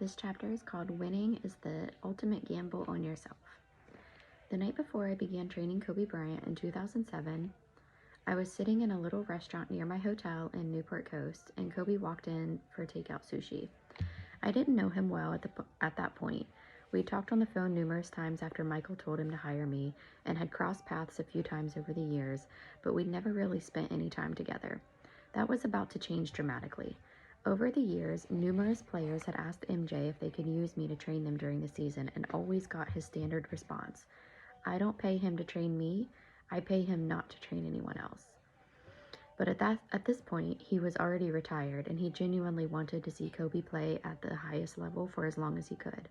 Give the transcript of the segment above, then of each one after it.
This chapter is called Winning is the Ultimate Gamble on Yourself. The night before I began training Kobe Bryant in 2007, I was sitting in a little restaurant near my hotel in Newport Coast, and Kobe walked in for takeout sushi. I didn't know him well at that point. We talked on the phone numerous times after Michael told him to hire me, and had crossed paths a few times over the years, but we'd never really spent any time together. That was about to change dramatically. Over the years, numerous players had asked MJ if they could use me to train them during the season, and always got his standard response: I don't pay him to train me, I pay him not to train anyone else. But at this point, he was already retired, and he genuinely wanted to see Kobe play at the highest level for as long as he could.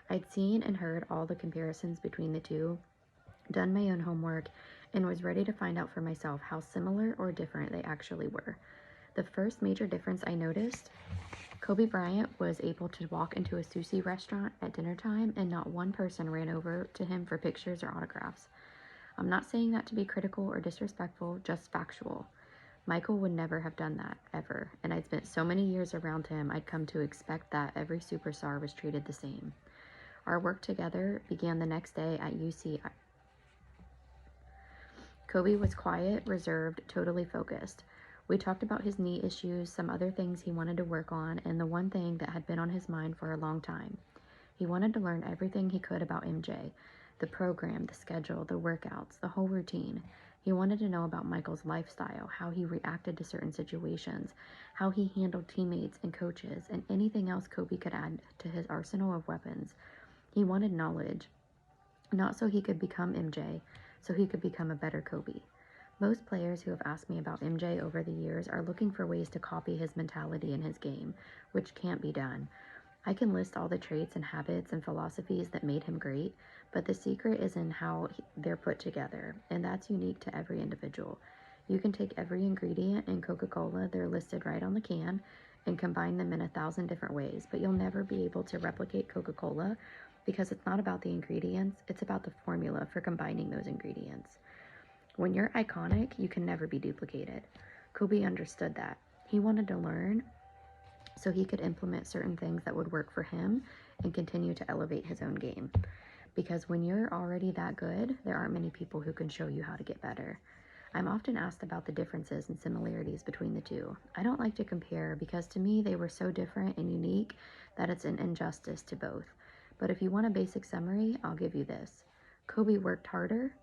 I'd seen and heard all the comparisons between the two, done my own homework, and was ready to find out for myself how similar or different they actually were. The first major difference I noticed: Kobe Bryant was able to walk into a sushi restaurant at dinner time and not one person ran over to him for pictures or autographs. I'm not saying that to be critical or disrespectful, just factual. Michael would never have done that, ever, and I'd spent so many years around him, I'd come to expect that every superstar was treated the same. Our work together began the next day at UC. Kobe was quiet, reserved, totally focused. We talked about his knee issues, some other things he wanted to work on, and the one thing that had been on his mind for a long time. He wanted to learn everything he could about MJ, the program, the schedule, the workouts, the whole routine. He wanted to know about Michael's lifestyle, how he reacted to certain situations, how he handled teammates and coaches, and anything else Kobe could add to his arsenal of weapons. He wanted knowledge, not so he could become MJ, so he could become a better Kobe. Most players who have asked me about MJ over the years are looking for ways to copy his mentality and his game, which can't be done. I can list all the traits and habits and philosophies that made him great, but the secret is in how they're put together, and that's unique to every individual. You can take every ingredient in Coca-Cola, they're listed right on the can, and combine them in 1,000 different ways, but you'll never be able to replicate Coca-Cola because it's not about the ingredients, it's about the formula for combining those ingredients. When you're iconic, you can never be duplicated. Kobe understood that. He wanted to learn so he could implement certain things that would work for him and continue to elevate his own game. Because when you're already that good, there aren't many people who can show you how to get better. I'm often asked about the differences and similarities between the two. I don't like to compare because to me they were so different and unique that it's an injustice to both. But if you want a basic summary, I'll give you this. Kobe worked harder,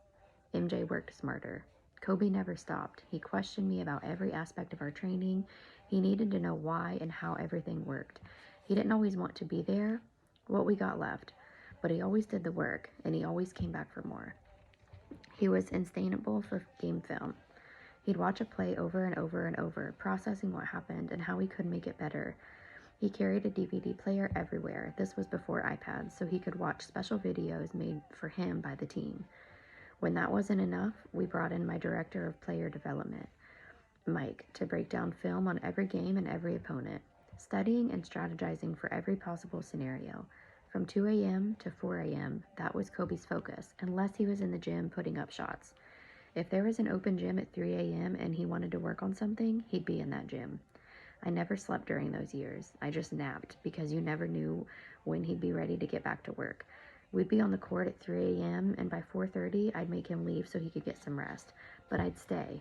MJ worked smarter. Kobe never stopped. He questioned me about every aspect of our training. He needed to know why and how everything worked. He didn't always want to be there, what we got left, but he always did the work, and he always came back for more. He was instainable for game film. He'd watch a play over and over and over, processing what happened and how he could make it better. He carried a DVD player everywhere. This was before iPads, so he could watch special videos made for him by the team. When that wasn't enough, we brought in my director of player development, Mike, to break down film on every game and every opponent, studying and strategizing for every possible scenario. From 2 a.m. to 4 a.m., that was Kobe's focus, unless he was in the gym putting up shots. If there was an open gym at 3 a.m. and he wanted to work on something, he'd be in that gym. I never slept during those years. I just napped because you never knew when he'd be ready to get back to work. We'd be on the court at 3 a.m. and by 4:30, I'd make him leave so he could get some rest. But I'd stay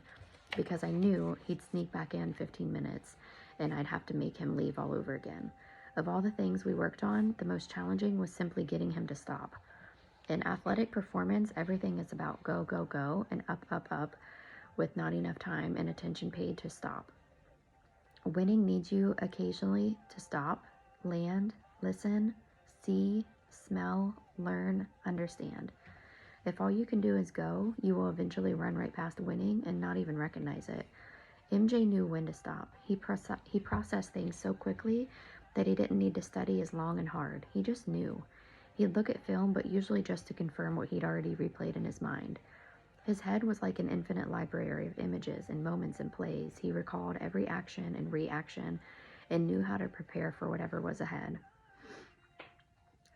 because I knew he'd sneak back in 15 minutes and I'd have to make him leave all over again. Of all the things we worked on, the most challenging was simply getting him to stop. In athletic performance, everything is about go, go, go, and up, up, up, with not enough time and attention paid to stop. Winning needs you occasionally to stop, land, listen, see, smell, learn, understand. If all you can do is go, you will eventually run right past winning and not even recognize it. MJ knew when to stop. He processed things so quickly that he didn't need to study as long and hard. He just knew. He'd look at film, but usually just to confirm what he'd already replayed in his mind. His head was like an infinite library of images and moments and plays. He recalled every action and reaction and knew how to prepare for whatever was ahead.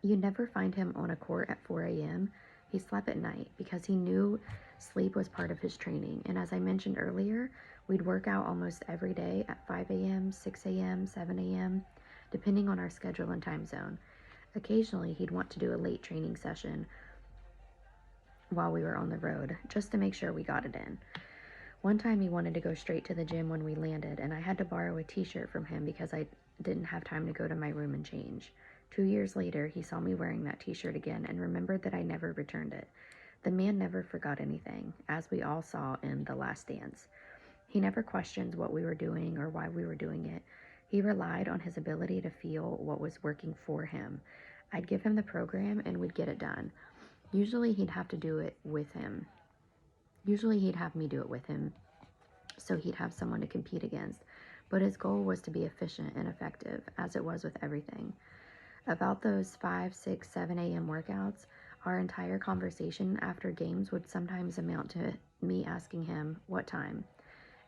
You never find him on a court at 4 a.m. He slept at night because he knew sleep was part of his training. And as I mentioned earlier, we'd work out almost every day at 5 a.m., 6 a.m., 7 a.m. depending on our schedule and time zone. Occasionally, he'd want to do a late training session while we were on the road, just to make sure we got it in. One time he wanted to go straight to the gym when we landed, and I had to borrow a t-shirt from him because I didn't have time to go to my room and change. 2 years later, he saw me wearing that t-shirt again and remembered that I never returned it. The man never forgot anything, as we all saw in The Last Dance. He never questioned what we were doing or why we were doing it. He relied on his ability to feel what was working for him. I'd give him the program and we'd get it done. Usually he'd have me do it with him, so he'd have someone to compete against. But his goal was to be efficient and effective, as it was with everything. About those 5, 6, 7 a.m. workouts, our entire conversation after games would sometimes amount to me asking him, "What time?"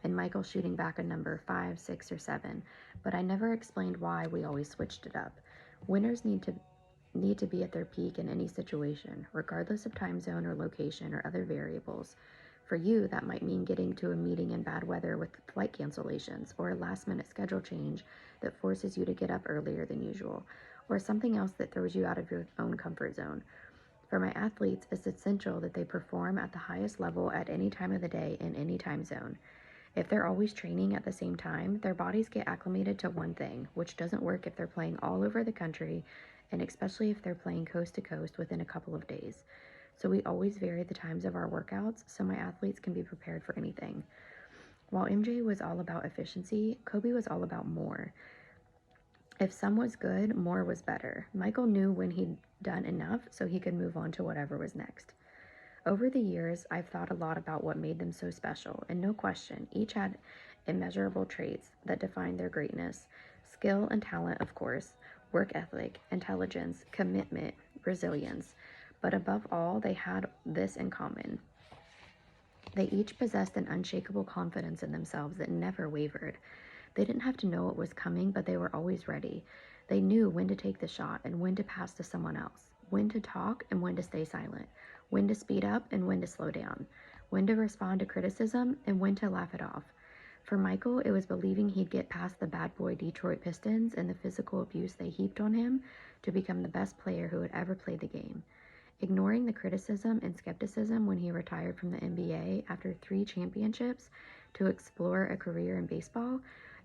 and Michael shooting back a number 5, 6, or 7, but I never explained why we always switched it up. Winners need to be at their peak in any situation, regardless of time zone or location or other variables. For you, that might mean getting to a meeting in bad weather with flight cancellations, or a last-minute schedule change that forces you to get up earlier than usual, or something else that throws you out of your own comfort zone. For my athletes, it's essential that they perform at the highest level at any time of the day in any time zone. If they're always training at the same time, their bodies get acclimated to one thing, which doesn't work if they're playing all over the country, and especially if they're playing coast to coast within a couple of days. So we always vary the times of our workouts so my athletes can be prepared for anything. While MJ was all about efficiency, Kobe was all about more. If some was good, more was better. Michael knew when he'd done enough so he could move on to whatever was next. Over the years, I've thought a lot about what made them so special, and no question, each had immeasurable traits that defined their greatness. Skill and talent, of course, work ethic, intelligence, commitment, resilience. But above all, they had this in common. They each possessed an unshakable confidence in themselves that never wavered. They didn't have to know what was coming, but they were always ready. They knew when to take the shot and when to pass to someone else, when to talk and when to stay silent, when to speed up and when to slow down, when to respond to criticism and when to laugh it off. For Michael, it was believing he'd get past the bad boy Detroit Pistons and the physical abuse they heaped on him to become the best player who had ever played the game. Ignoring the criticism and skepticism when he retired from the NBA after 3 championships to explore a career in baseball,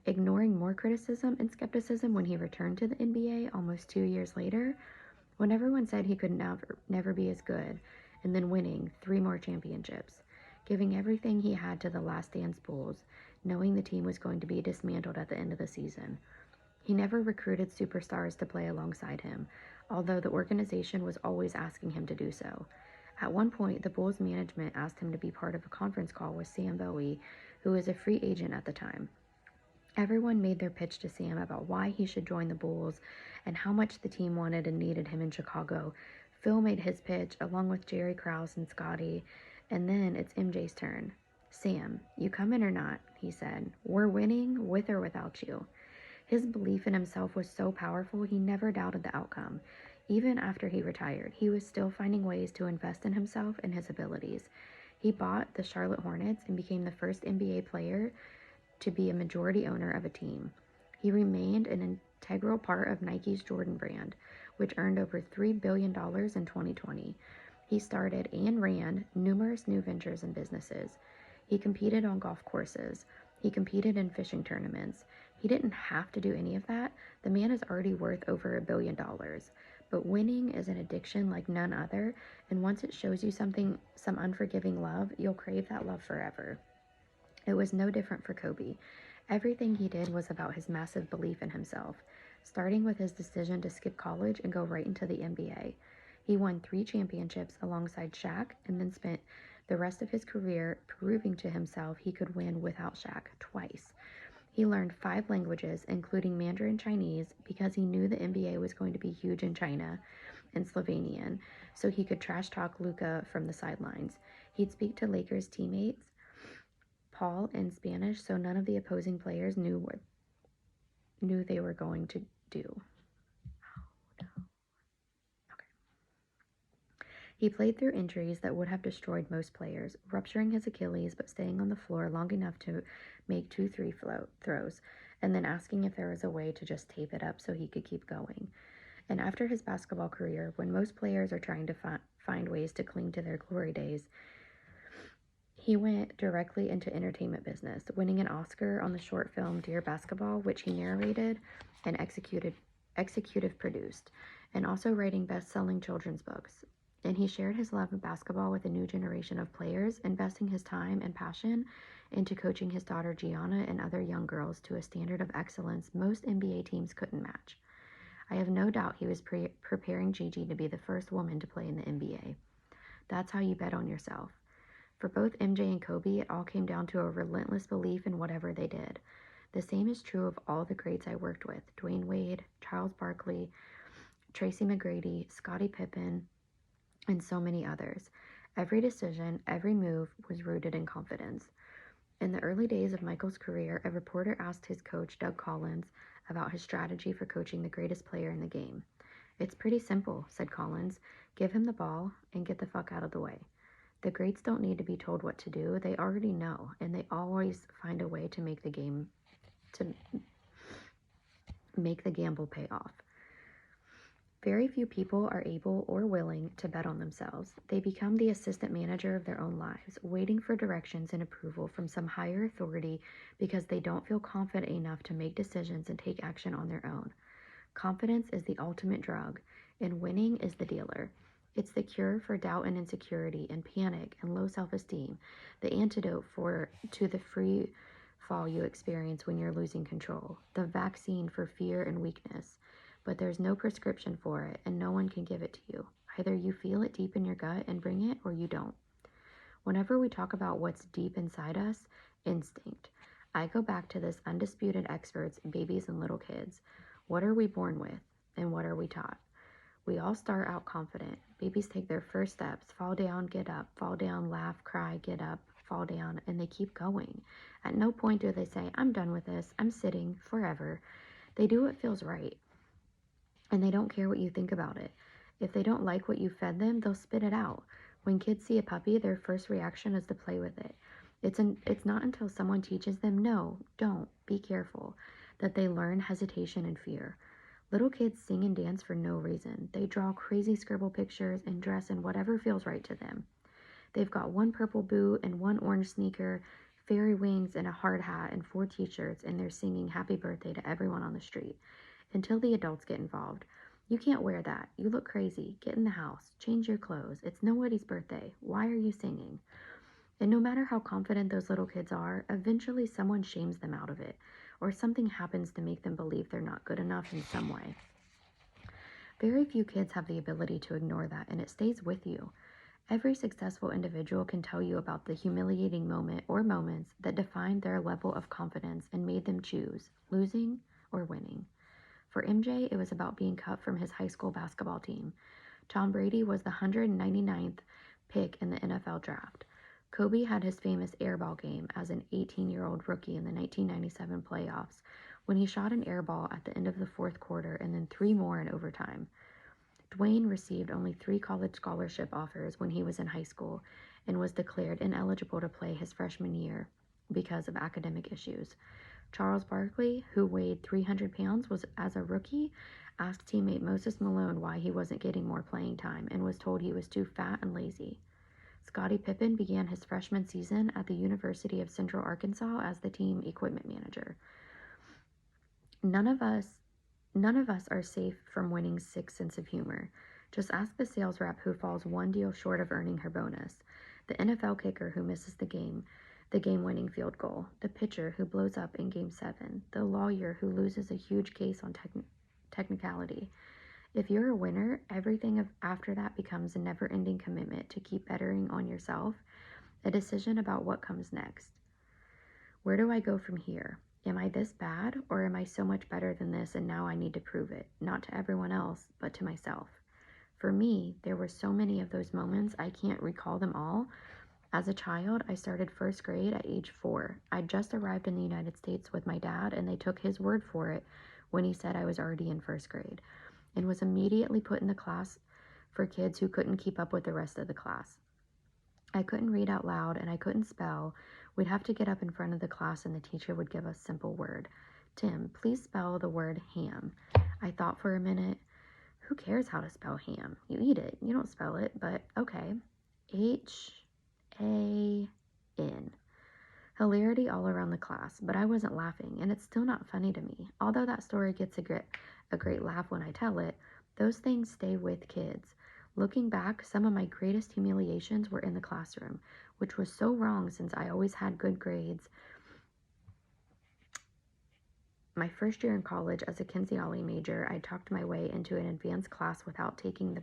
ignoring more criticism and skepticism when he returned to the NBA almost 2 years later, when everyone said he could never be as good, and then winning 3 more championships, giving everything he had to the Last Dance Bulls, knowing the team was going to be dismantled at the end of the season. He never recruited superstars to play alongside him, although the organization was always asking him to do so. At one point, the Bulls management asked him to be part of a conference call with Sam Bowie, who was a free agent at the time. Everyone made their pitch to Sam about why he should join the Bulls and how much the team wanted and needed him in Chicago. Phil made his pitch along with Jerry Krause and Scotty, and then it's MJ's turn. "Sam, you come in or not?" he said. "We're winning with or without you." His belief in himself was so powerful he never doubted the outcome. Even after he retired, he was still finding ways to invest in himself and his abilities. He bought the Charlotte Hornets and became the first NBA player to be a majority owner of a team. He remained an integral part of Nike's Jordan brand, which earned over $3 billion in 2020. He started and ran numerous new ventures and businesses. He competed on golf courses. He competed in fishing tournaments. He didn't have to do any of that. The man is already worth over $1 billion. But winning is an addiction like none other, and once it shows you some unforgiving love, you'll crave that love forever. It was no different for Kobe. Everything he did was about his massive belief in himself, starting with his decision to skip college and go right into the NBA. He won 3 championships alongside Shaq and then spent the rest of his career proving to himself he could win without Shaq twice. He learned 5 languages, including Mandarin Chinese, because he knew the NBA was going to be huge in China and Slovenian, so he could trash talk Luka from the sidelines. He'd speak to Lakers teammates Paul in Spanish, so none of the opposing players knew they were going to do. Oh, no. Okay. He played through injuries that would have destroyed most players, rupturing his Achilles but staying on the floor long enough to make 2 3 throws. and then asking if there was a way to just tape it up so he could keep going. And after his basketball career, when most players are trying to find ways to cling to their glory days, he went directly into entertainment business, winning an Oscar on the short film Dear Basketball, which he narrated and executive produced, and also writing best-selling children's books. And he shared his love of basketball with a new generation of players, investing his time and passion into coaching his daughter Gianna and other young girls to a standard of excellence most NBA teams couldn't match. I have no doubt he was preparing Gigi to be the first woman to play in the NBA. That's how you bet on yourself. For both MJ and Kobe, it all came down to a relentless belief in whatever they did. The same is true of all the greats I worked with: Dwayne Wade, Charles Barkley, Tracy McGrady, Scottie Pippen, and so many others. Every decision, every move was rooted in confidence. In the early days of Michael's career, a reporter asked his coach, Doug Collins, about his strategy for coaching the greatest player in the game. "It's pretty simple," said Collins. "Give him the ball and get the fuck out of the way." The greats don't need to be told what to do. They already know, and they always find a way to make the gamble pay off. Very few people are able or willing to bet on themselves. They become the assistant manager of their own lives, waiting for directions and approval from some higher authority because they don't feel confident enough to make decisions and take action on their own. Confidence is the ultimate drug, and winning is the dealer. It's the cure for doubt and insecurity and panic and low self-esteem, the antidote to the free fall you experience when you're losing control, the vaccine for fear and weakness. But there's no prescription for it, and no one can give it to you. Either you feel it deep in your gut and bring it, or you don't. Whenever we talk about what's deep inside us, instinct, I go back to this undisputed experts, babies and little kids. What are we born with, and what are we taught? We all start out confident. Babies take their first steps, fall down, get up, fall down, laugh, cry, get up, fall down, and they keep going. At no point do they say, "I'm done with this, I'm sitting forever." They do what feels right, and they don't care what you think about it. If they don't like what you fed them, they'll spit it out. When kids see a puppy, their first reaction is to play with it. It's not until someone teaches them, "No, don't, be careful," that they learn hesitation and fear. Little kids sing and dance for no reason. They draw crazy scribble pictures and dress in whatever feels right to them. They've got one purple boot and one orange sneaker, fairy wings and a hard hat and 4 t-shirts, and they're singing happy birthday to everyone on the street. Until the adults get involved. "You can't wear that. You look crazy. Get in the house. Change your clothes. It's nobody's birthday. Why are you singing?" And no matter how confident those little kids are, eventually someone shames them out of it, or something happens to make them believe they're not good enough in some way. Very few kids have the ability to ignore that, and it stays with you. Every successful individual can tell you about the humiliating moment or moments that defined their level of confidence and made them choose losing or winning. For MJ, it was about being cut from his high school basketball team. Tom Brady was the 199th pick in the NFL draft. Kobe had his famous airball game as an 18-year-old rookie in the 1997 playoffs when he shot an airball at the end of the fourth quarter and then 3 more in overtime. Dwayne received only 3 college scholarship offers when he was in high school and was declared ineligible to play his freshman year because of academic issues. Charles Barkley, who weighed 300 pounds, was as a rookie, asked teammate Moses Malone why he wasn't getting more playing time and was told he was too fat and lazy. Scottie Pippen began his freshman season at the University of Central Arkansas as the team equipment manager. None of us are safe from winning's sick sense of humor. Just ask the sales rep who falls one deal short of earning her bonus, the NFL kicker who misses the game-winning field goal, the pitcher who blows up in Game 7, the lawyer who loses a huge case on technicality. If you're a winner, everything after that becomes a never-ending commitment to keep bettering on yourself, a decision about what comes next. Where do I go from here? Am I this bad, or am I so much better than this and now I need to prove it, not to everyone else, but to myself? For me, there were so many of those moments I can't recall them all. As a child, I started first grade at age 4. I just arrived in the United States with my dad, and they took his word for it when he said I was already in first grade, and was immediately put in the class for kids who couldn't keep up with the rest of the class. I couldn't read out loud, and I couldn't spell. We'd have to get up in front of the class, and the teacher would give us a simple word, Tim, please spell the word ham. I thought for a minute. Who cares how to spell ham? You eat it. You don't spell it, but okay. H-A-N. Hilarity all around the class, but I wasn't laughing, and it's still not funny to me. Although that story gets a great laugh when I tell it, those things stay with kids. Looking back, some of my greatest humiliations were in the classroom, which was so wrong since I always had good grades. My first year in college as a kinesiology major, I talked my way into an advanced class without taking the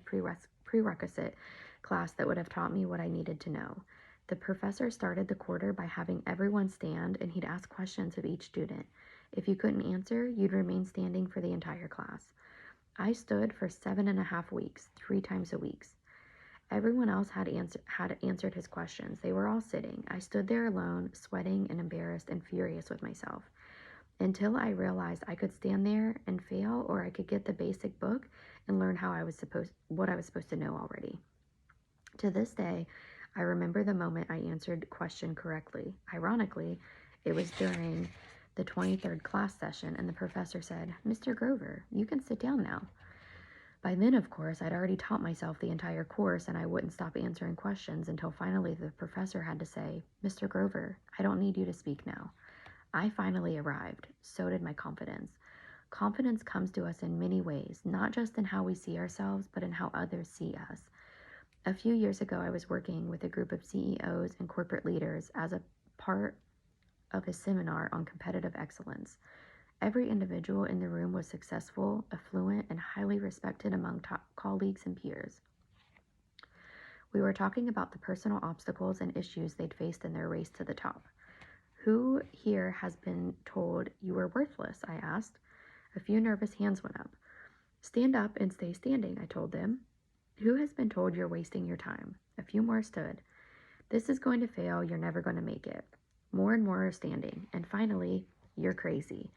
prerequisite class that would have taught me what I needed to know. The professor started the quarter by having everyone stand, and he'd ask questions of each student. If you couldn't answer, you'd remain standing for the entire class. I stood for 7.5 weeks, 3 times a week. Everyone else had answered his questions. They were all sitting. I stood there alone, sweating and embarrassed and furious with myself, until I realized I could stand there and fail, or I could get the basic book and learn what I was supposed to know already. To this day, I remember the moment I answered the question correctly. Ironically, it was during the 23rd class session, and the professor said, "Mr. Grover, you can sit down now." By then, of course, I'd already taught myself the entire course, and I wouldn't stop answering questions until finally the professor had to say, "Mr. Grover, I don't need you to speak now." I finally arrived. So did my confidence. Confidence comes to us in many ways, not just in how we see ourselves, but in how others see us. A few years ago, I was working with a group of CEOs and corporate leaders as a part of a seminar on competitive excellence. Every individual in the room was successful, affluent, and highly respected among top colleagues and peers. We were talking about the personal obstacles and issues they'd faced in their race to the top. "Who here has been told you were worthless?" I asked. A few nervous hands went up. "Stand up and stay standing," I told them. "Who has been told you're wasting your time?" A few more stood. "This is going to fail. You're never going to make it." More and more are standing. And finally, "You're crazy."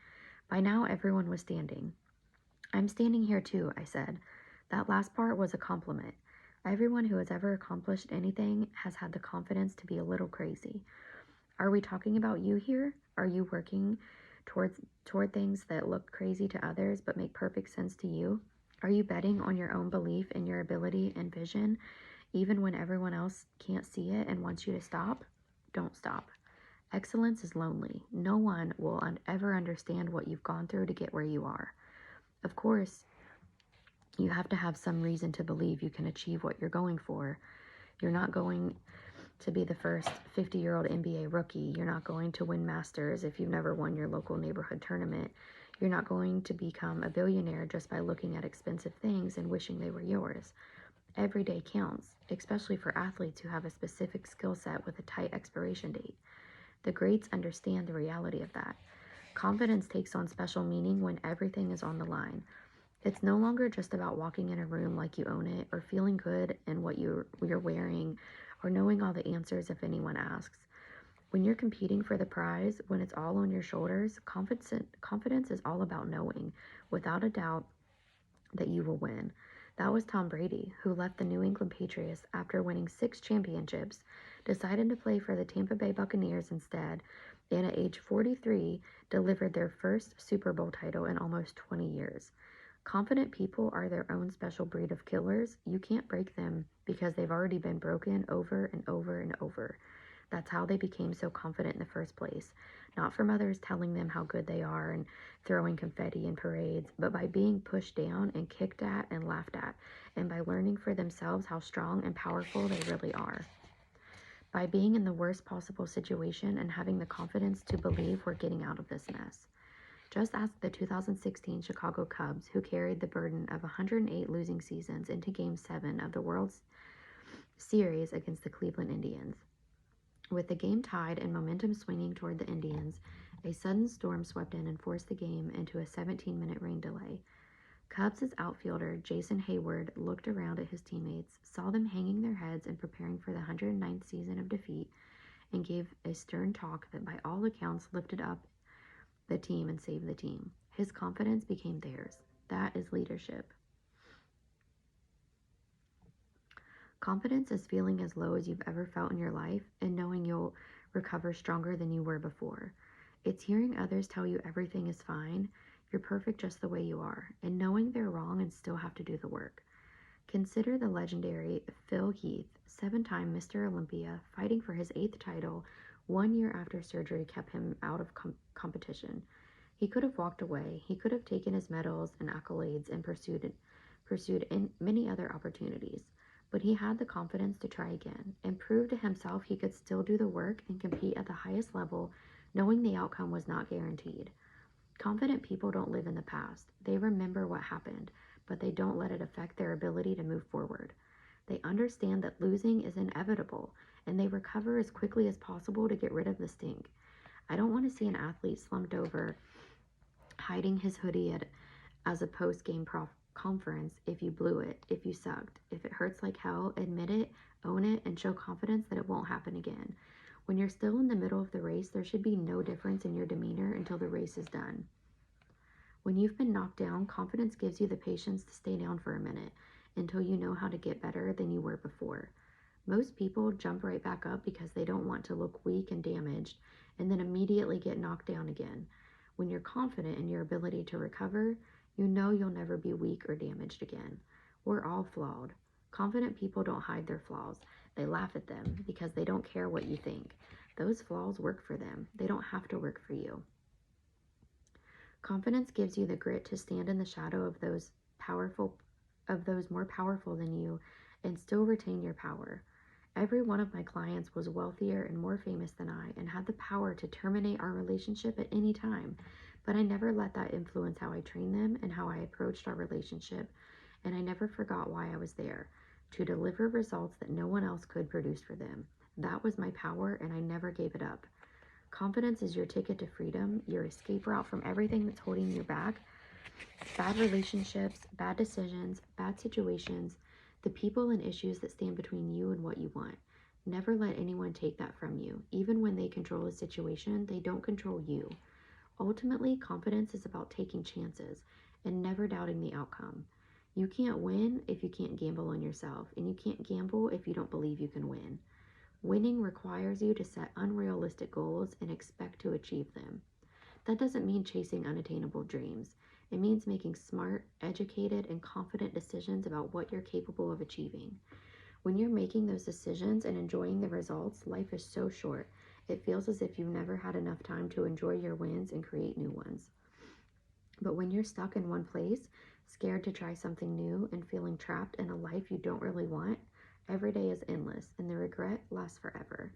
By now, everyone was standing. "I'm standing here too," I said. That last part was a compliment. Everyone who has ever accomplished anything has had the confidence to be a little crazy. Are we talking about you here? Are you working toward things that look crazy to others but make perfect sense to you? Are you betting on your own belief in your ability and vision, even when everyone else can't see it and wants you to stop? Don't stop. Excellence is lonely. No one will ever understand what you've gone through to get where you are. Of course, you have to have some reason to believe you can achieve what you're going for. You're not going to be the first 50-year-old NBA rookie. You're not going to win Masters if you've never won your local neighborhood tournament. You're not going to become a billionaire just by looking at expensive things and wishing they were yours. Every day counts, especially for athletes who have a specific skill set with a tight expiration date. The greats understand the reality of that. Confidence takes on special meaning when everything is on the line. It's no longer just about walking in a room like you own it, or feeling good in what you're wearing, or knowing all the answers if anyone asks. When you're competing for the prize, when it's all on your shoulders, confidence is all about knowing, without a doubt, that you will win. That was Tom Brady, who left the New England Patriots after winning 6 championships, decided to play for the Tampa Bay Buccaneers instead, and at age 43, delivered their first Super Bowl title in almost 20 years. Confident people are their own special breed of killers. You can't break them because they've already been broken over and over and over. That's how they became so confident in the first place. Not from others telling them how good they are and throwing confetti in parades, but by being pushed down and kicked at and laughed at, and by learning for themselves how strong and powerful they really are. By being in the worst possible situation and having the confidence to believe we're getting out of this mess. Just ask the 2016 Chicago Cubs, who carried the burden of 108 losing seasons into Game 7 of the World Series against the Cleveland Indians. With the game tied and momentum swinging toward the Indians, a sudden storm swept in and forced the game into a 17-minute rain delay. Cubs' outfielder Jason Hayward looked around at his teammates, saw them hanging their heads and preparing for the 109th season of defeat, and gave a stern talk that by all accounts lifted up the team and saved the team. His confidence became theirs. That is leadership. Confidence is feeling as low as you've ever felt in your life and knowing you'll recover stronger than you were before. It's hearing others tell you everything is fine, you're perfect just the way you are, and knowing they're wrong and still have to do the work. Consider the legendary Phil Heath, 7-time Mr. Olympia, fighting for his 8th title 1 year after surgery kept him out of competition. He could have walked away. He could have taken his medals and accolades and pursued in many other opportunities. But he had the confidence to try again and prove to himself he could still do the work and compete at the highest level, knowing the outcome was not guaranteed. Confident people don't live in the past. They remember what happened, but they don't let it affect their ability to move forward. They understand that losing is inevitable, and they recover as quickly as possible to get rid of the stink. I don't want to see an athlete slumped over, hiding his hoodie as a post-game conference if you blew it, if you sucked. If it hurts like hell, admit it, own it, and show confidence that it won't happen again. When you're still in the middle of the race, there should be no difference in your demeanor until the race is done. When you've been knocked down, confidence gives you the patience to stay down for a minute until you know how to get better than you were before. Most people jump right back up because they don't want to look weak and damaged and then immediately get knocked down again. When you're confident in your ability to recover, you know you'll never be weak or damaged again. We're all flawed. Confident people don't hide their flaws. They laugh at them because they don't care what you think. Those flaws work for them. They don't have to work for you. Confidence gives you the grit to stand in the shadow of those more powerful than you and still retain your power. Every one of my clients was wealthier and more famous than I and had the power to terminate our relationship at any time, but I never let that influence how I trained them and how I approached our relationship, and I never forgot why I was there, to deliver results that no one else could produce for them. That was my power, and I never gave it up. Confidence is your ticket to freedom, your escape route from everything that's holding you back. Bad relationships, bad decisions, bad situations, the people and issues that stand between you and what you want. Never let anyone take that from you. Even when they control a situation, they don't control you. Ultimately, confidence is about taking chances and never doubting the outcome. You can't win if you can't gamble on yourself, and you can't gamble if you don't believe you can win. Winning requires you to set unrealistic goals and expect to achieve them. That doesn't mean chasing unattainable dreams. It means making smart, educated, and confident decisions about what you're capable of achieving. When you're making those decisions and enjoying the results, life is so short. It feels as if you've never had enough time to enjoy your wins and create new ones. But when you're stuck in one place, scared to try something new and feeling trapped in a life you don't really want, every day is endless, and the regret lasts forever.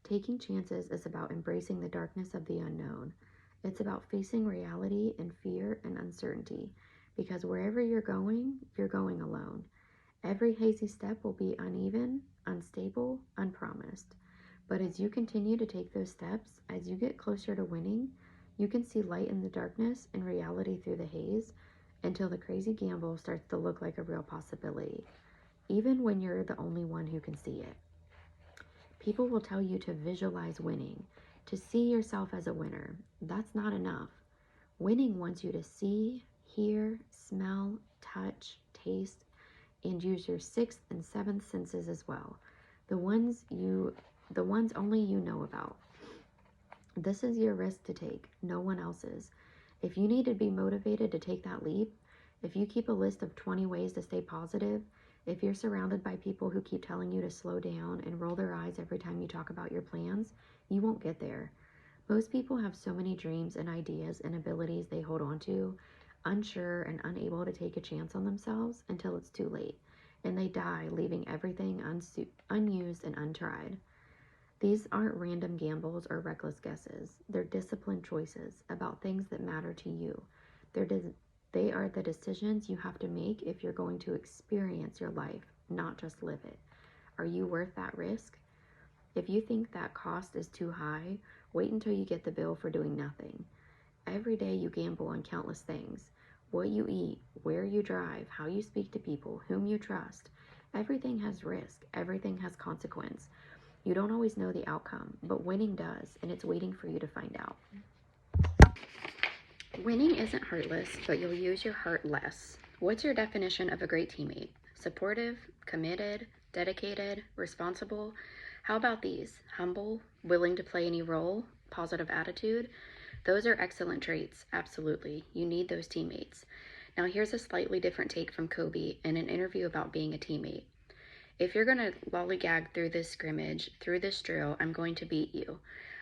Taking chances is about embracing the darkness of the unknown. It's about facing reality and fear and uncertainty, because wherever you're going alone. Every hazy step will be uneven, unstable, unpromised. But as you continue to take those steps, as you get closer to winning, you can see light in the darkness and reality through the haze until the crazy gamble starts to look like a real possibility, even when you're the only one who can see it. People will tell you to visualize winning, to see yourself as a winner. That's not enough. Winning wants you to see, hear, smell, touch, taste, and use your 6th and 7th senses as well. The ones only you know about. This is your risk to take, no one else's. If you need to be motivated to take that leap, if you keep a list of 20 ways to stay positive, if you're surrounded by people who keep telling you to slow down and roll their eyes every time you talk about your plans, you won't get there. Most people have so many dreams and ideas and abilities they hold on to, unsure and unable to take a chance on themselves until it's too late, and they die leaving everything unused and untried. These aren't random gambles or reckless guesses. They're disciplined choices about things that matter to you. They are the decisions you have to make if you're going to experience your life, not just live it. Are you worth that risk? If you think that cost is too high, wait until you get the bill for doing nothing. Every day you gamble on countless things. What you eat, where you drive, how you speak to people, whom you trust. Everything has risk. Everything has consequence. You don't always know the outcome, but winning does, and it's waiting for you to find out. Winning isn't heartless, but you'll use your heart less. What's your definition of a great teammate? Supportive, committed, dedicated, responsible? How about these? Humble, willing to play any role, positive attitude, those are excellent traits, absolutely. You need those teammates. Now here's a slightly different take from Kobe in an interview about being a teammate. If you're going to lollygag through this scrimmage, through this drill, I'm going to beat you.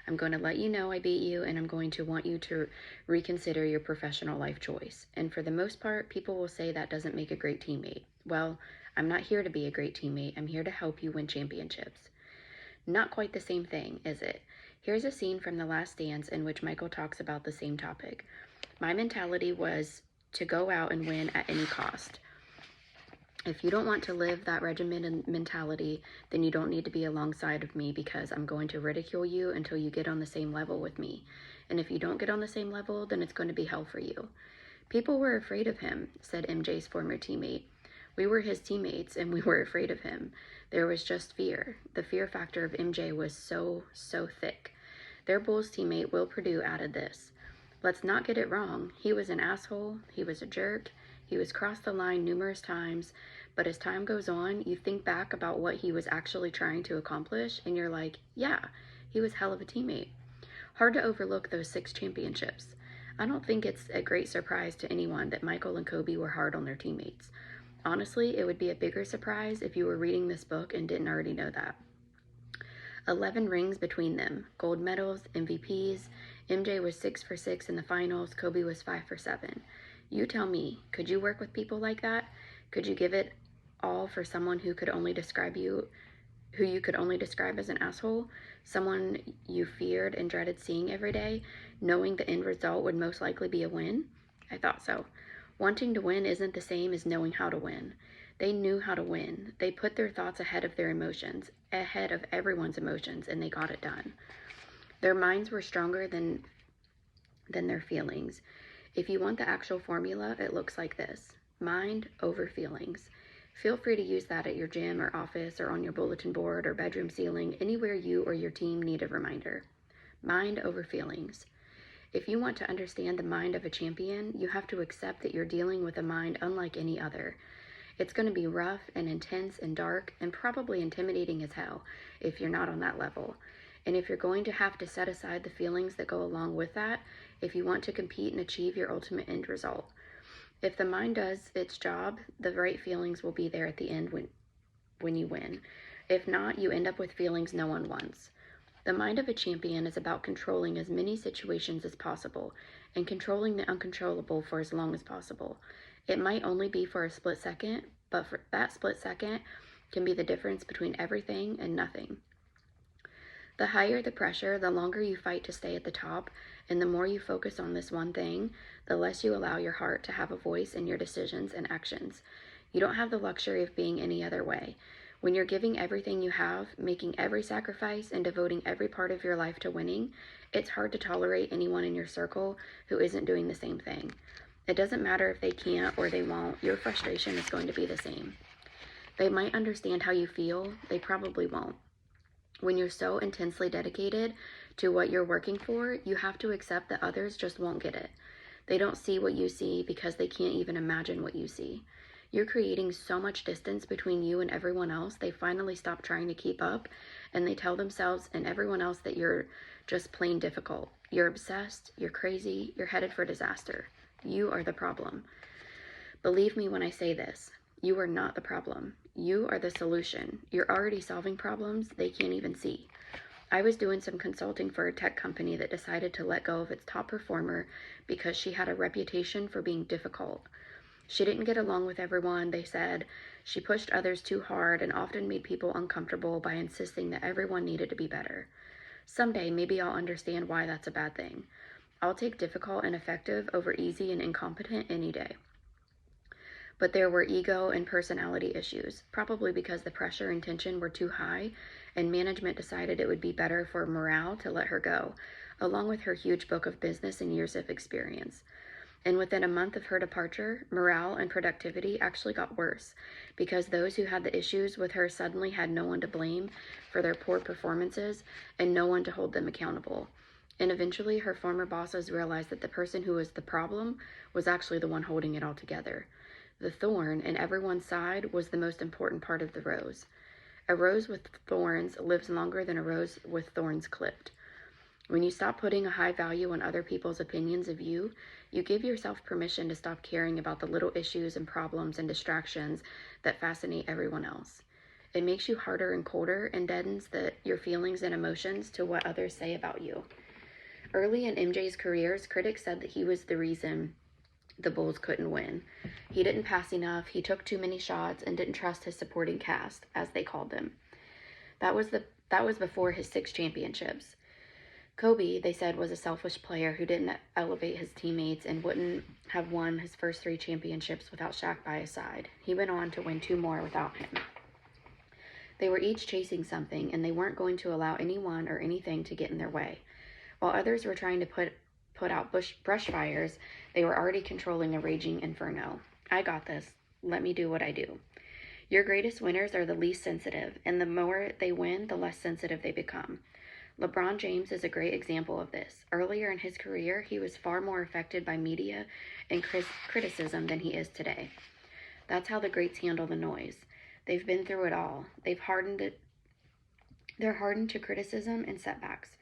I'm going to let you know I beat you, and I'm going to want you to reconsider your professional life choice. And for the most part, people will say that doesn't make a great teammate. Well, I'm not here to be a great teammate. I'm here to help you win championships. Not quite the same thing, is it? Here's a scene from The Last Dance in which Michael talks about the same topic. My mentality was to go out and win at any cost. If you don't want to live that regimented mentality, then you don't need to be alongside of me, because I'm going to ridicule you until you get on the same level with me. And if you don't get on the same level, then it's going to be hell for you. People were afraid of him, said MJ's former teammate. We were his teammates and we were afraid of him. There was just fear. The fear factor of MJ was so thick. Their Bulls teammate Will Perdue added this. Let's not get it wrong. He was an asshole. He was a jerk. He was crossed the line numerous times, but as time goes on, you think back about what he was actually trying to accomplish, and you're like, yeah, he was hell of a teammate. Hard to overlook those 6 championships. I don't think it's a great surprise to anyone that Michael and Kobe were hard on their teammates. Honestly, it would be a bigger surprise if you were reading this book and didn't already know that. 11 rings between them, gold medals, MVPs. MJ was 6 for 6 in the finals, Kobe was 5 for 7. You tell me, could you work with people like that? Could you give it all for someone who you could only describe as an asshole? Someone you feared and dreaded seeing every day, knowing the end result would most likely be a win? I thought so. Wanting to win isn't the same as knowing how to win. They knew how to win. They put their thoughts ahead of their emotions, ahead of everyone's emotions, and they got it done. Their minds were stronger than their feelings. If you want the actual formula, it looks like this. Mind over feelings. Feel free to use that at your gym or office or on your bulletin board or bedroom ceiling, anywhere you or your team need a reminder. Mind over feelings. If you want to understand the mind of a champion, you have to accept that you're dealing with a mind unlike any other. It's going to be rough and intense and dark and probably intimidating as hell if you're not on that level. And if you're going to have to set aside the feelings that go along with that, if you want to compete and achieve your ultimate end result. If the mind does its job, the right feelings will be there at the end when you win. If not, you end up with feelings no one wants. The mind of a champion is about controlling as many situations as possible and controlling the uncontrollable for as long as possible. It might only be for a split second, but for that split second can be the difference between everything and nothing. The higher the pressure, the longer you fight to stay at the top, and the more you focus on this one thing, the less you allow your heart to have a voice in your decisions and actions. You don't have the luxury of being any other way. When you're giving everything you have, making every sacrifice, and devoting every part of your life to winning, it's hard to tolerate anyone in your circle who isn't doing the same thing. It doesn't matter if they can't or they won't, your frustration is going to be the same. They might understand how you feel, they probably won't. When you're so intensely dedicated to what you're working for, you have to accept that others just won't get it. They don't see what you see because they can't even imagine what you see. You're creating so much distance between you and everyone else, they finally stop trying to keep up, and they tell themselves and everyone else that you're just plain difficult. You're obsessed, you're crazy, you're headed for disaster. You are the problem. Believe me when I say this. You are not the problem. You are the solution. You're already solving problems they can't even see. I was doing some consulting for a tech company that decided to let go of its top performer because she had a reputation for being difficult. She didn't get along with everyone, they said. She pushed others too hard and often made people uncomfortable by insisting that everyone needed to be better. Someday, maybe I'll understand why that's a bad thing. I'll take difficult and effective over easy and incompetent any day. But there were ego and personality issues, probably because the pressure and tension were too high, and management decided it would be better for morale to let her go, along with her huge book of business and years of experience. And within a month of her departure, morale and productivity actually got worse, because those who had the issues with her suddenly had no one to blame for their poor performances and no one to hold them accountable. And eventually, her former bosses realized that the person who was the problem was actually the one holding it all together. The thorn in everyone's side was the most important part of the rose. A rose with thorns lives longer than a rose with thorns clipped. When you stop putting a high value on other people's opinions of you, you give yourself permission to stop caring about the little issues and problems and distractions that fascinate everyone else. It makes you harder and colder and deadens your feelings and emotions to what others say about you. Early in MJ's careers, critics said that he was the reason the Bulls couldn't win. He didn't pass enough, he took too many shots, and didn't trust his supporting cast, as they called them. That was before his 6 championships. Kobe, they said, was a selfish player who didn't elevate his teammates and wouldn't have won his first 3 championships without Shaq by his side. He went on to win 2 more without him. They were each chasing something, and they weren't going to allow anyone or anything to get in their way. While others were trying to put out brush fires, they were already controlling a raging inferno. I got this. Let me do what I do. Your greatest winners are the least sensitive, and the more they win, the less sensitive they become. LeBron James is a great example of this. Earlier in his career, he was far more affected by media and criticism than he is today. That's how the greats handle the noise. They've been through it all. They're hardened to criticism and setbacks.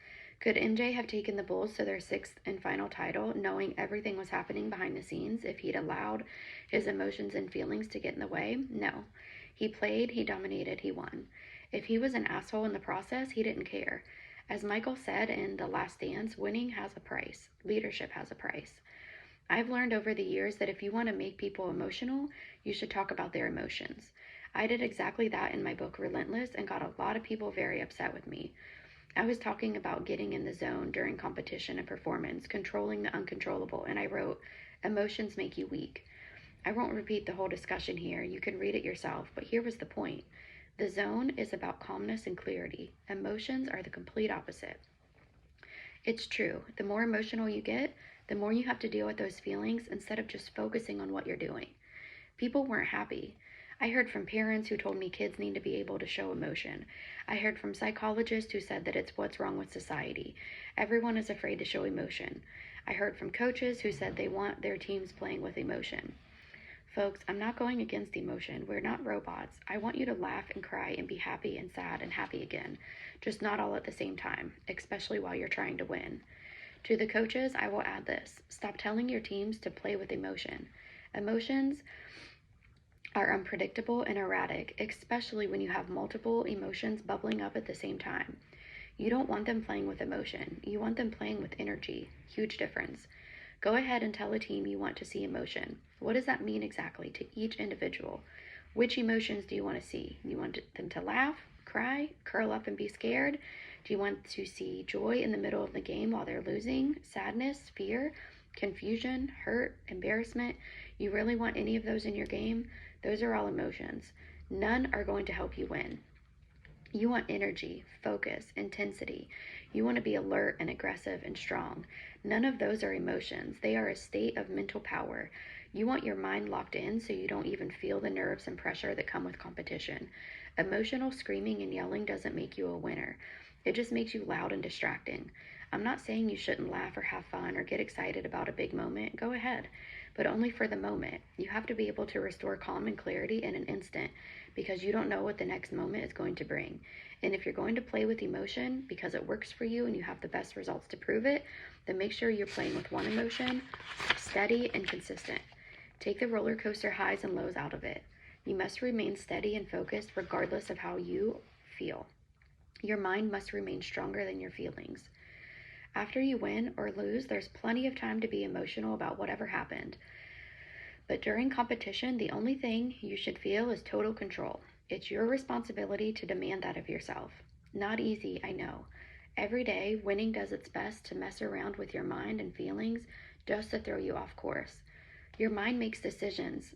Could MJ have taken the Bulls to their 6th and final title, knowing everything was happening behind the scenes, if he'd allowed his emotions and feelings to get in the way? No. He played, he dominated, he won. If he was an asshole in the process, he didn't care. As Michael said in The Last Dance, winning has a price. Leadership has a price. I've learned over the years that if you want to make people emotional, you should talk about their emotions. I did exactly that in my book, Relentless, and got a lot of people very upset with me. I was talking about getting in the zone during competition and performance, controlling the uncontrollable, and I wrote, emotions make you weak. I won't repeat the whole discussion here. You can read it yourself, but here was the point. The zone is about calmness and clarity. Emotions are the complete opposite. It's true. The more emotional you get, the more you have to deal with those feelings instead of just focusing on what you're doing. People weren't happy. I heard from parents who told me kids need to be able to show emotion. I heard from psychologists who said that it's what's wrong with society. Everyone is afraid to show emotion. I heard from coaches who said they want their teams playing with emotion. Folks, I'm not going against emotion. We're not robots. I want you to laugh and cry and be happy and sad and happy again. Just not all at the same time, especially while you're trying to win. To the coaches, I will add this. Stop telling your teams to play with emotion. Emotions are unpredictable and erratic, especially when you have multiple emotions bubbling up at the same time. You don't want them playing with emotion. You want them playing with energy. Huge difference. Go ahead and tell a team you want to see emotion. What does that mean exactly to each individual? Which emotions do you want to see? You want them to laugh, cry, curl up and be scared? Do you want to see joy in the middle of the game while they're losing? Sadness, fear, confusion, hurt, embarrassment? You really want any of those in your game? Those are all emotions. None are going to help you win. You want energy, focus, intensity. You want to be alert and aggressive and strong. None of those are emotions. They are a state of mental power. You want your mind locked in so you don't even feel the nerves and pressure that come with competition. Emotional screaming and yelling doesn't make you a winner. It just makes you loud and distracting. I'm not saying you shouldn't laugh or have fun or get excited about a big moment. Go ahead, but only for the moment. You have to be able to restore calm and clarity in an instant because you don't know what the next moment is going to bring. And if you're going to play with emotion because it works for you and you have the best results to prove it, then make sure you're playing with one emotion, steady and consistent. Take the roller coaster highs and lows out of it. You must remain steady and focused regardless of how you feel. Your mind must remain stronger than your feelings. After you win or lose, there's plenty of time to be emotional about whatever happened. But during competition, the only thing you should feel is total control. It's your responsibility to demand that of yourself. Not easy, I know. Every day, winning does its best to mess around with your mind and feelings just to throw you off course. Your mind makes decisions.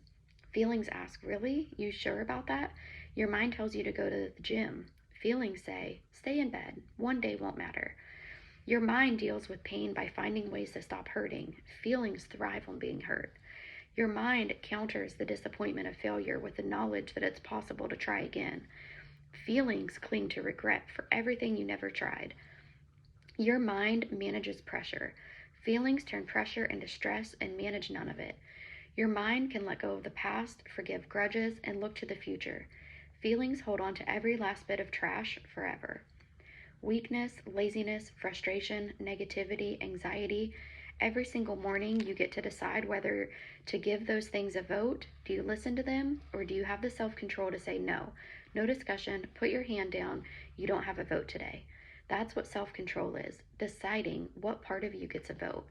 Feelings ask, really? You sure about that? Your mind tells you to go to the gym. Feelings say, stay in bed. One day won't matter. Your mind deals with pain by finding ways to stop hurting. Feelings thrive on being hurt. Your mind counters the disappointment of failure with the knowledge that it's possible to try again. Feelings cling to regret for everything you never tried. Your mind manages pressure. Feelings turn pressure into stress and manage none of it. Your mind can let go of the past, forgive grudges, and look to the future. Feelings hold on to every last bit of trash forever. Weakness, laziness, frustration, negativity, anxiety. Every single morning, you get to decide whether to give those things a vote. Do you listen to them, or do you have the self control to say no? No discussion, put your hand down, you don't have a vote today. That's what self control is, deciding what part of you gets a vote.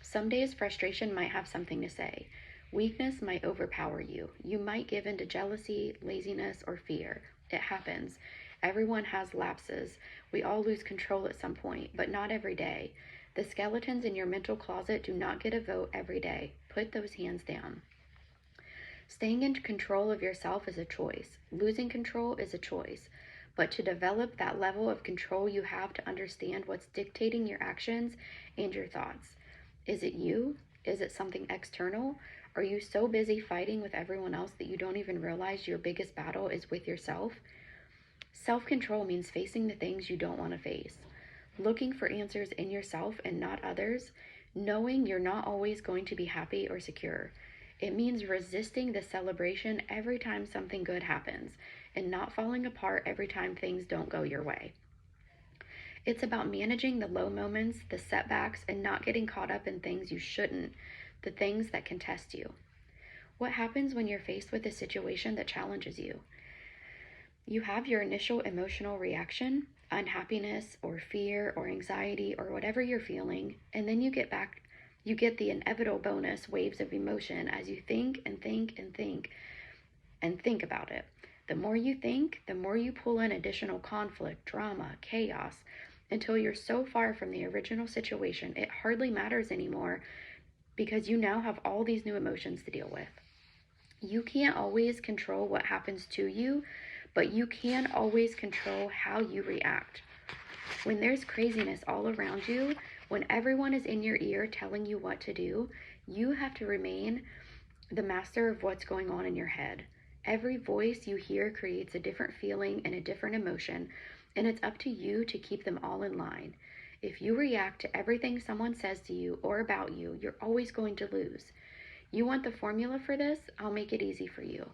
Some days, frustration might have something to say. Weakness might overpower you. You might give in to jealousy, laziness, or fear. It happens. Everyone has lapses. We all lose control at some point, but not every day. The skeletons in your mental closet do not get a vote every day. Put those hands down. Staying in control of yourself is a choice. Losing control is a choice. But to develop that level of control, you have to understand what's dictating your actions and your thoughts. Is it you? Is it something external? Are you so busy fighting with everyone else that you don't even realize your biggest battle is with yourself? Self-control means facing the things you don't want to face, looking for answers in yourself and not others, knowing you're not always going to be happy or secure. It means resisting the celebration every time something good happens and not falling apart every time things don't go your way. It's about managing the low moments, the setbacks, and not getting caught up in things you shouldn't, the things that can test you. What happens when you're faced with a situation that challenges you? You have your initial emotional reaction, unhappiness or fear or anxiety or whatever you're feeling, and then you get the inevitable bonus waves of emotion as you think and think and think and think about it. The more you think, the more you pull in additional conflict, drama, chaos, until you're so far from the original situation, it hardly matters anymore because you now have all these new emotions to deal with. You can't always control what happens to you, but you can always control how you react. When there's craziness all around you, when everyone is in your ear telling you what to do, you have to remain the master of what's going on in your head. Every voice you hear creates a different feeling and a different emotion, and it's up to you to keep them all in line. If you react to everything someone says to you or about you, you're always going to lose. You want the formula for this? I'll make it easy for you.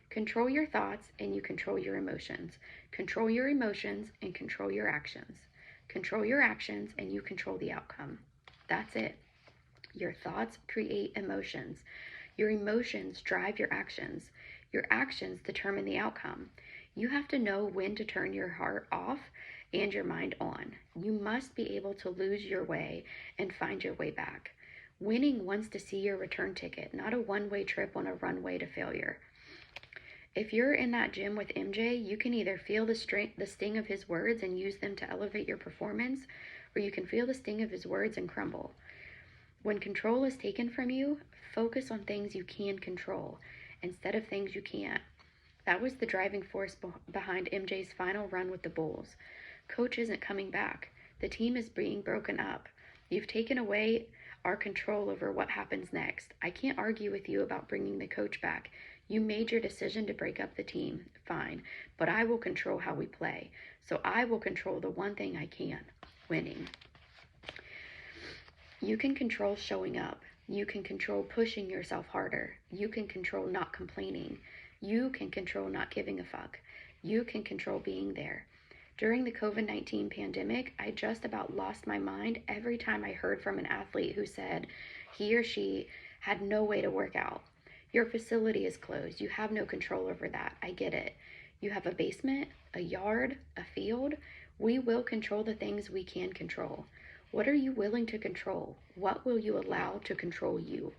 Control your thoughts and you control your emotions. Control your emotions and control your actions. Control your actions and you control the outcome. That's it. Your thoughts create emotions. Your emotions drive your actions. Your actions determine the outcome. You have to know when to turn your heart off and your mind on. You must be able to lose your way and find your way back. Winning wants to see your return ticket, not a one-way trip on a runway to failure. If you're in that gym with MJ, you can either feel the sting of his words and use them to elevate your performance, or you can feel the sting of his words and crumble. When control is taken from you, focus on things you can control instead of things you can't. That was the driving force behind MJ's final run with the Bulls. Coach isn't coming back. The team is being broken up. You've taken away our control over what happens next. I can't argue with you about bringing the coach back. You made your decision to break up the team. Fine. But I will control how we play. So I will control the one thing I can, winning. You can control showing up. You can control pushing yourself harder. You can control not complaining. You can control not giving a fuck. You can control being there. During the COVID-19 pandemic, I just about lost my mind every time I heard from an athlete who said he or she had no way to work out. Your facility is closed. You have no control over that. I get it. You have a basement, a yard, a field. We will control the things we can control. What are you willing to control? What will you allow to control you?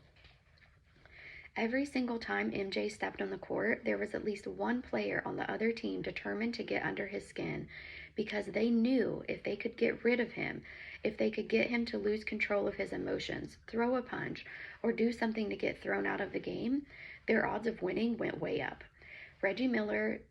Every single time MJ stepped on the court, there was at least one player on the other team determined to get under his skin because they knew if they could get rid of him, if they could get him to lose control of his emotions, throw a punch, or do something to get thrown out of the game, their odds of winning went way up. Reggie Miller,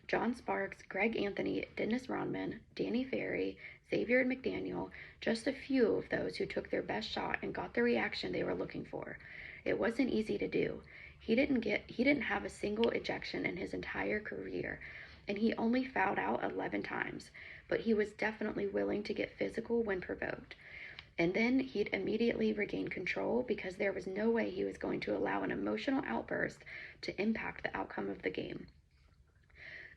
John Sparks, Greg Anthony, Dennis Rodman, Danny Ferry, Xavier McDaniel, just a few of those who took their best shot and got the reaction they were looking for. It wasn't easy to do. He didn't have a single ejection in his entire career, and he only fouled out 11 times, but he was definitely willing to get physical when provoked. And then he'd immediately regain control because there was no way he was going to allow an emotional outburst to impact the outcome of the game.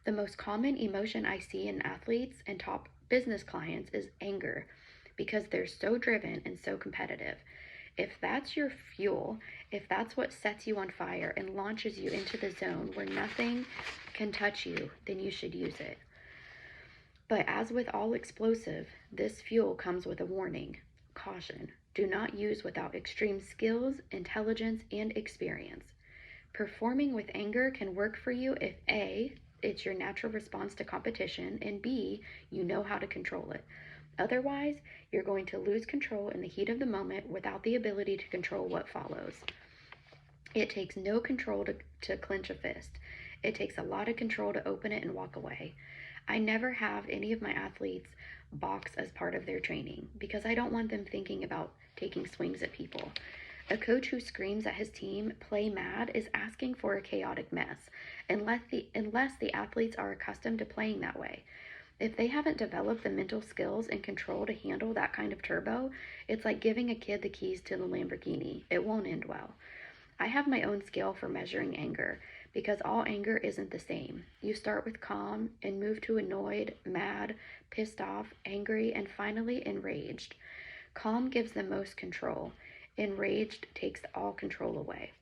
The most common emotion I see in athletes and top business clients is anger, because they're so driven and so competitive. If that's your fuel, if that's what sets you on fire and launches you into the zone where nothing can touch you, then you should use it. But as with all explosive, this fuel comes with a warning. Caution. Do not use without extreme skills, intelligence, and experience. Performing with anger can work for you if A, it's your natural response to competition, and B, you know how to control it. Otherwise, you're going to lose control in the heat of the moment without the ability to control what follows. It takes no control to clench a fist. It takes a lot of control to open it and walk away. I never have any of my athletes box as part of their training because I don't want them thinking about taking swings at people. A coach who screams at his team, "Play mad," is asking for a chaotic mess, unless the athletes are accustomed to playing that way. If they haven't developed the mental skills and control to handle that kind of turbo, it's like giving a kid the keys to the Lamborghini. It won't end well. I have my own scale for measuring anger because all anger isn't the same. You start with calm and move to annoyed, mad, pissed off, angry, and finally enraged. Calm gives the most control. Enraged takes all control away.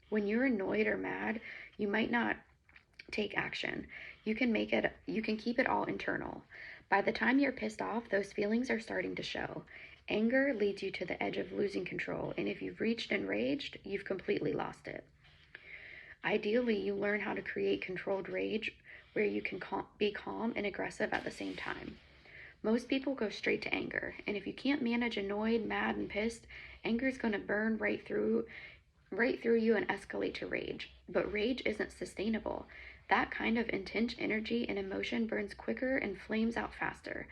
When you're annoyed or mad, you might not take action. You can keep it all internal. By the time you're pissed off, those feelings are starting to show. Anger leads you to the edge of losing control, and if you've reached enraged, you've completely lost it. Ideally, you learn how to create controlled rage where you can be calm and aggressive at the same time. Most people go straight to anger, and if you can't manage annoyed, mad, and pissed, anger is going to burn right through you and escalate to rage. But rage isn't sustainable. That kind of intense energy and emotion burns quicker and flames out faster.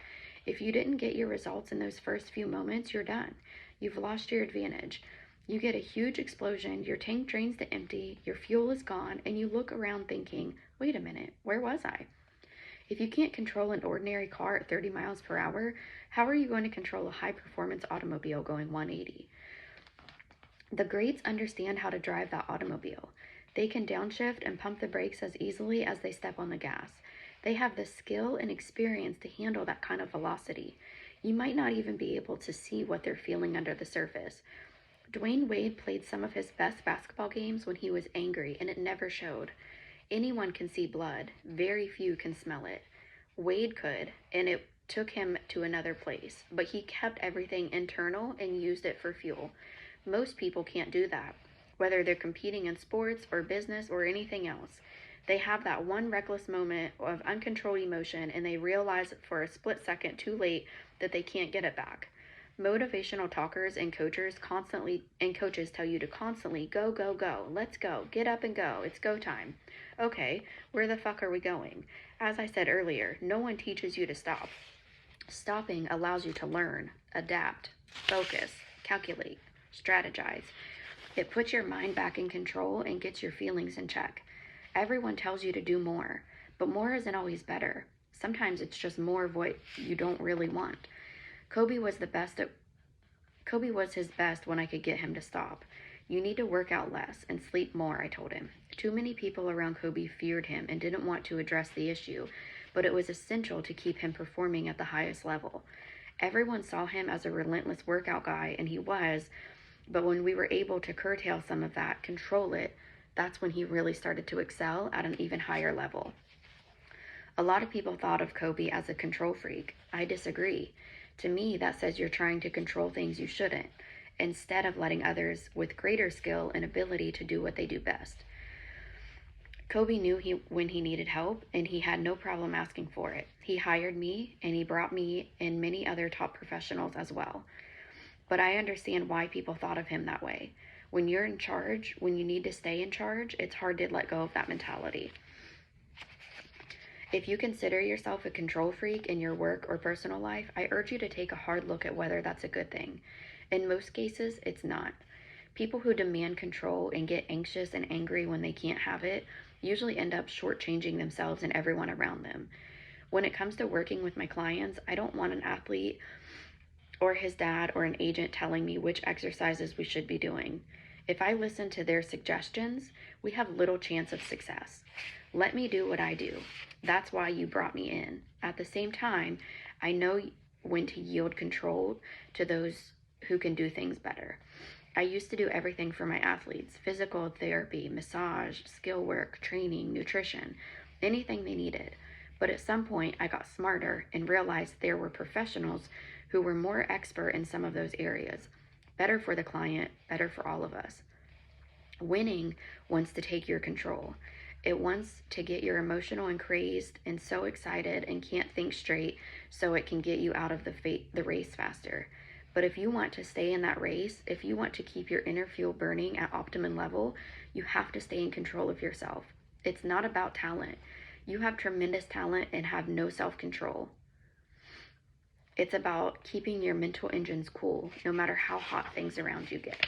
If you didn't get your results in those first few moments, you're done. You've lost your advantage. You get a huge explosion, your tank drains to empty, your fuel is gone, and you look around thinking, wait a minute, where was I? If you can't control an ordinary car at 30 miles per hour, how are you going to control a high-performance automobile going 180? The greats understand how to drive that automobile. They can downshift and pump the brakes as easily as they step on the gas. They have the skill and experience to handle that kind of velocity. You might not even be able to see what they're feeling under the surface. Dwayne Wade played some of his best basketball games when he was angry, and it never showed. Anyone can see blood. Very few can smell it. Wade could, and it took him to another place, but he kept everything internal and used it for fuel. Most people can't do that, whether they're competing in sports or business or anything else. They have that one reckless moment of uncontrolled emotion, and they realize for a split second too late that they can't get it back. Motivational talkers and coaches tell you to constantly go, go, go. Let's go. Get up and go. It's go time. Okay, where the fuck are we going? As I said earlier, no one teaches you to stop. Stopping allows you to learn, adapt, focus, calculate, strategize. It puts your mind back in control and gets your feelings in check. Everyone tells you to do more, but more isn't always better. Sometimes it's just more of what you don't really want. Kobe was his best when I could get him to stop. You need to work out less and sleep more, I told him. Too many people around Kobe feared him and didn't want to address the issue, but it was essential to keep him performing at the highest level. Everyone saw him as a relentless workout guy, and he was, but when we were able to curtail some of that, control it, that's when he really started to excel at an even higher level. A lot of people thought of Kobe as a control freak. I disagree. To me, that says you're trying to control things you shouldn't, instead of letting others with greater skill and ability to do what they do best. Kobe knew when he needed help, and he had no problem asking for it. He hired me, and he brought me and many other top professionals as well. But I understand why people thought of him that way. When you're in charge, when you need to stay in charge, it's hard to let go of that mentality. If you consider yourself a control freak in your work or personal life, I urge you to take a hard look at whether that's a good thing. In most cases, it's not. People who demand control and get anxious and angry when they can't have it usually end up shortchanging themselves and everyone around them. When it comes to working with my clients, I don't want an athlete or his dad or an agent telling me which exercises we should be doing. If I listen to their suggestions, we have little chance of success. Let me do what I do. That's why you brought me in. At the same time, I know when to yield control to those who can do things better. I used to do everything for my athletes: physical therapy, massage, skill work, training, nutrition, anything they needed. But at some point, I got smarter and realized there were professionals who were more expert in some of those areas. Better for the client, better for all of us. Winning wants to take your control. It wants to get your emotional and crazed and so excited and can't think straight so it can get you out of the race faster. But if you want to stay in that race, if you want to keep your inner fuel burning at optimum level, you have to stay in control of yourself. It's not about talent. You have tremendous talent and have no self-control. It's about keeping your mental engines cool, no matter how hot things around you get.